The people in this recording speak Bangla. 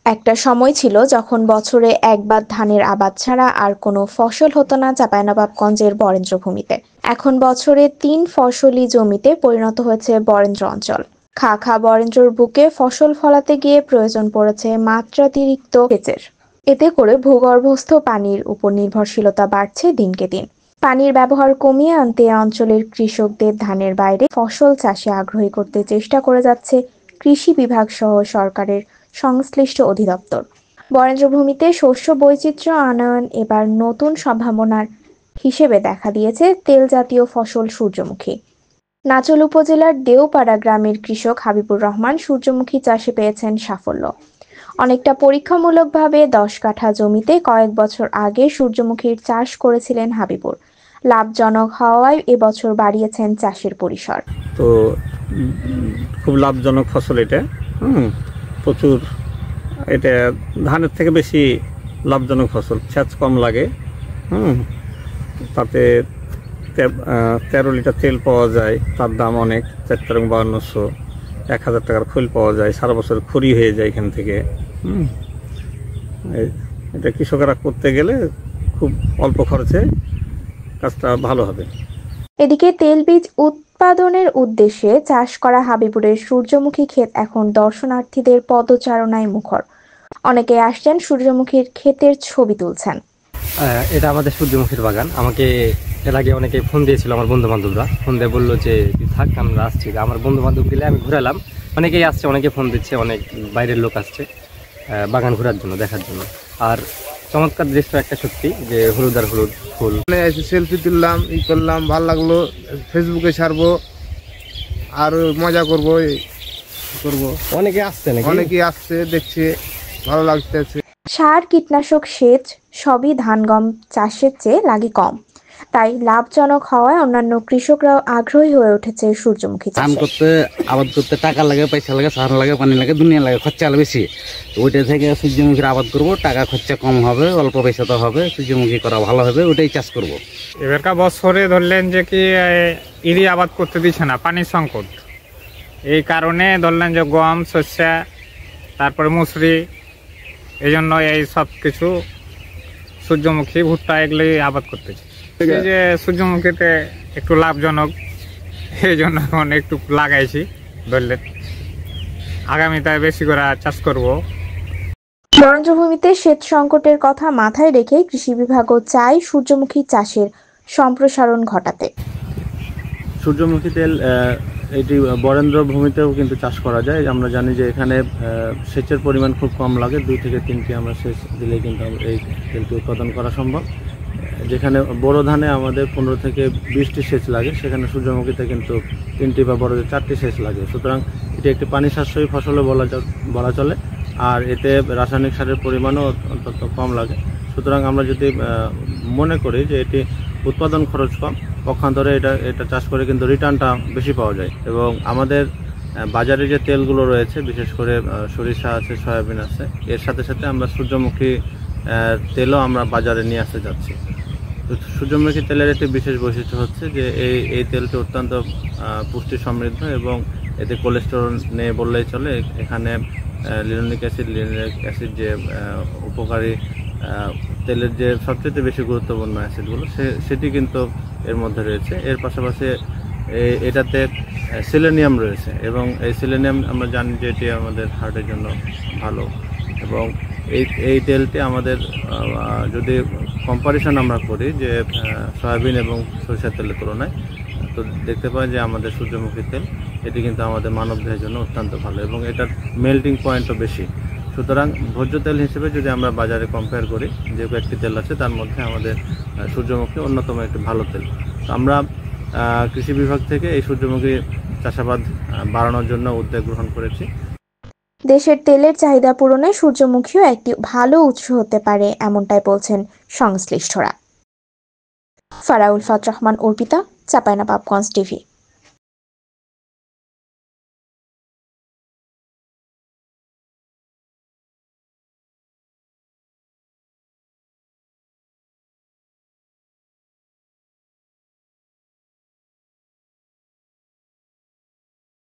একটা সময় ছিল যখন বছরে একবার ধানের আবাদ ছাড়া আর কোনো ফসল হতো না চাঁপাইনবাবগঞ্জের বরেন্দ্র ভূমিতে। এখন বছরে ৩ ফসলি জমিতে পরিণত হয়েছে বরেন্দ্র অঞ্চল। খা খা বরেন্দ্রর বুকে ফসল ফলাতে গিয়ে প্রয়োজন পড়েছে মাত্রাতিরিক্ত সেচের। এতে করে ভূগর্ভস্থ পানির উপর নির্ভরশীলতা বাড়ছে দিনকে দিন। পানির ব্যবহার কমিয়ে আনতে এ অঞ্চলের কৃষকদের ধানের বাইরে ফসল চাষে আগ্রহী করতে চেষ্টা করে যাচ্ছে কৃষি বিভাগ সহ সরকারের সংশ্লিষ্ট অধিদপ্তর। বরেন্দ্রভূমিতে শস্য বৈচিত্র্য আনয়ন এবার নতুন সম্ভাবনার হিসেবে দেখা দিয়েছে তেল জাতীয় ফসল সূর্যমুখী। নাচল উপজেলার দেওপাড়া গ্রামের কৃষক হাবিবুর রহমান সূর্যমুখী চাষে পেয়েছেন সাফল্য। অনেকটা পরীক্ষামূলকভাবে ১০ কাঠা জমিতে কয়েক বছর আগে সূর্যমুখীর চাষ করেছিলেন হাবিবুর। লাভজনক হওয়ায় এবছর বাড়িয়েছেন চাষের পরিসর। তো খুব লাভজনক ফসল এটা। প্রচুর, এটা ধানের থেকে বেশি লাভজনক ফসল। সেচ কম লাগে, তাতে 13 লিটার তেল পাওয়া যায়। তার দাম অনেক, 4,52,100, 1,000 টাকার খৈল পাওয়া যায়। সারা বছর খড়ি হয়ে যায় এখান থেকে। এটা কৃষকরা করতে গেলে খুব অল্প খরচে কাজটা ভালো হবে। এদিকে তেলবীজ উৎপাদনের উদ্দেশ্যে চাষ করা হাবিবুরের সূর্যমুখী ক্ষেত এখন দর্শনার্থীদের পদচারণায় মুখর। অনেকে আসছেন সূর্যমুখীর ক্ষেতের ছবি তুলছেন। এটা আমাদের সূর্যমুখীর বাগান। আমাকে এর আগে অনেকে ফোন দিয়েছিল, আমার বন্ধু বান্ধবরা ফোন দিয়ে বললো যে থাক, আমরা আসছি। আমার বন্ধু বান্ধব গেলে আমি ঘুরালাম। অনেকেই আসছে, অনেকে ফোন দিচ্ছে, অনেক বাইরের লোক আসছে বাগান ঘোরার জন্য, দেখার জন্য। আর চমৎকার দৃশ্য একটা, সত্যি যে হলুদ আর হলুদ ফুল। সেলফি তুললাম, করলাম, ভালো লাগলো। ফেসবুকে ছাড়বো আর মজা করবো, অনেকে আসছে, অনেকেই আসছে, দেখছে, ভালো লাগতেছে। সার, কীটনাশক, সেচ সবই ধান গম চাষের চেয়ে লাগে কম। তাই লাভজনক হওয়ায় অন্যান্য কৃষকরাও আগ্রহী হয়ে উঠেছে সূর্যমুখী ধান করতে, আবাদ করতে টাকা লাগে, পয়সা লাগে, সার লাগে, পানি লাগে, দুনিয়া লাগে, খরচা বেশি। তো ওইটা থেকে সূর্যমুখীর আবাদ করবো, টাকা খরচা কম হবে, অল্প পয়সা তো হবে, সূর্যমুখী করা ভালো হবে, ওইটাই চাষ করব। এবারকার বছরে ধরলেন যে কি ইরি আবাদ করতে দিচ্ছে না, পানির সংকট। এই কারণে ধরলেন যে গম, শস্যা, তারপরে মুসরি, এই জন্য এই সব কিছু সূর্যমুখী, ভুট্টা এগুলি আবাদ করতেছে। এই যে সূর্যমুখীতে একটু লাভজনক, এই জন্য এখন একটু লাগাইছি। ধরলেন আগামীতে বেশি করে চাষ করব। বরেন্দ্রভূমিতে সেচ সংকটের কথা মাথায় রেখে কৃষি বিভাগও চায় সূর্যমুখী চাষের সম্প্রসারণ ঘটাতে। সূর্যমুখী তেল এটি বরেন্দ্র ভূমিতেও কিন্তু চাষ করা যায়। আমরা জানি যে এখানে সেচের পরিমাণ খুব কম লাগে, 2 থেকে 3টি আমরা সেচ দিলে কিন্তু এই তেলটি উৎপাদন করা সম্ভব। যেখানে বড় ধানে আমাদের 15 থেকে 20টি সেচ লাগে, সেখানে সূর্যমুখীতে কিন্তু 3টি বা বড় 4টি সেচ লাগে। সুতরাং এটি একটি পানি সাশ্রয়ী ফসলও বলা চলে, আর এতে রাসায়নিক সারের পরিমাণও অত্যন্ত কম লাগে। সুতরাং আমরা যদি মনে করি যে এটি উৎপাদন খরচ কম, পক্ষান্তরে এটা চাষ করে কিন্তু রিটার্নটা বেশি পাওয়া যায়। এবং আমাদের বাজারে যে তেলগুলো রয়েছে, বিশেষ করে সরিষা আছে, সয়াবিন আছে, এর সাথে সাথে আমরা সূর্যমুখী তেলও আমরা বাজারে নিয়ে আসতে যাচ্ছি। তো সূর্যমুখী তেলের একটি বিশেষ বৈশিষ্ট্য হচ্ছে যে এই তেলটি অত্যন্ত পুষ্টি সমৃদ্ধ এবং এতে কোলেস্টেরল নেই বললেই চলে। এখানে লিনোলিক অ্যাসিড যে উপকারী তেলের যে সবচেয়ে বেশি গুরুত্বপূর্ণ অ্যাসিডগুলো, সেটি কিন্তু এর মধ্যে রয়েছে। এর পাশাপাশি এটাতে সেলেনিয়াম রয়েছে, এবং এই সেলেনিয়াম আমরা জানি যে এটি আমাদের হার্টের জন্য ভালো। এবং এই তেলটি আমাদের যদি কম্পারিশন আমরা করি যে সয়াবিন এবং সরিষার তেলের তুলনায়, তো দেখতে পাই যে আমাদের সূর্যমুখী তেল এটি কিন্তু আমাদের মানবদেহের জন্য অত্যন্ত ভালো, এবং এটার মেল্টিং পয়েন্টও বেশি। সুতরাং ভোজ্য তেল হিসেবে যদি আমরা বাজারে কম্পেয়ার করি, যে কয়েকটি তেল আছে তার মধ্যে আমাদের সূর্যমুখী অন্যতম একটি ভালো তেল। তো আমরা কৃষি বিভাগ থেকে এই সূর্যমুখী চাষাবাদ বাড়ানোর জন্য উদ্যোগ গ্রহণ করেছি। দেশের তেলের চাহিদা পূরণে সূর্যমুখীও একটি ভালো উৎস হতে পারে, এমনটাই বলছেন সংশ্লিষ্টরা। ফারাউল ফাত রহমান, অর্পিতা, চাঁপাইনবাবগঞ্জ টিভি।